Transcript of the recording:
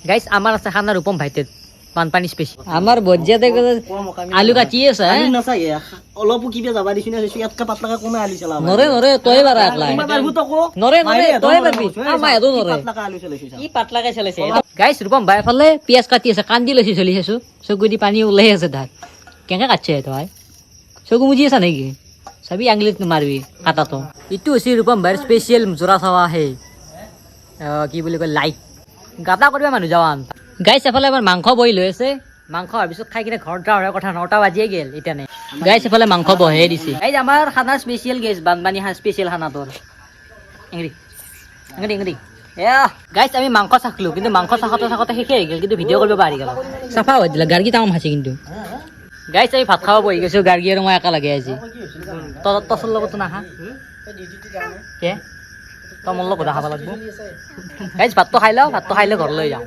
guys আমার আছে খানা রূপম ভাইতে বানপানী স্পেশাল আমার বজ্জাতে আলু কাটি আছে আলু নাচাই অলপো কিবা যাবা দিছি না ইয়াতকা পাতলাকা কোনে আলু চলা নৰে নৰে তই বাৰা একলা তোমাৰ বাৰবু তো কো নৰে নৰে তই বাৰবি আমাৰ এটো নৰে পাতলাকা আলু চলাইছি কি পাতলাকে চলাইছে গাইস ৰূপম ভাই ফালে পিয়াজ কাটি আছে কান্দি লৈছি চলি আছো চকু দি পানী ওলাই আছে তাত কেনে কাটছে তই চকু মুজি আছে নেকি চাবি আঙুলিত মাৰবি কাটাটো ইটো হৈছে ৰূপম ভাইৰ স্পেচিয়েল জোৰা চাৱা হে কি বুলি কয় লাইট গাতা কৰিবা মানুহ যাৱান গাইছ এফালে আমাৰ মাংস বহি লৈ আছে মাংস হোৱাৰ পিছত খাই কিনে ঘৰত যাওঁৰ কথা 9টা বাজিয়ে গেল এতিয়া নে গাইছ এফালে মাংস বহে দিছে গাইছ আমাৰ খানা স্পেচিয়েল গেছ বানপানী স্পেচিয়েল খানা তোৰ ইংৰি ইংৰি ইংৰি গাইছ আমি মাংস চাখলো কিন্তু মাংস চাখতে চাখতে শেষে হৈ গেল কিন্তু ভিডিঅ' কৰিব পাৰি গেল চাফা হৈ দিলা গাৰ্গী তামাম হাসি কিন্তু গাইছ আমি ভাত খাব বহি গৈছোঁ গাৰ্গী আৰু মই একা লাগে আজি তচৰ লগতো নাহা কে তই মোৰ লগত খাব লাগিব গাইছ ভাতটো খাই লওঁ ঘৰলৈ যাওঁ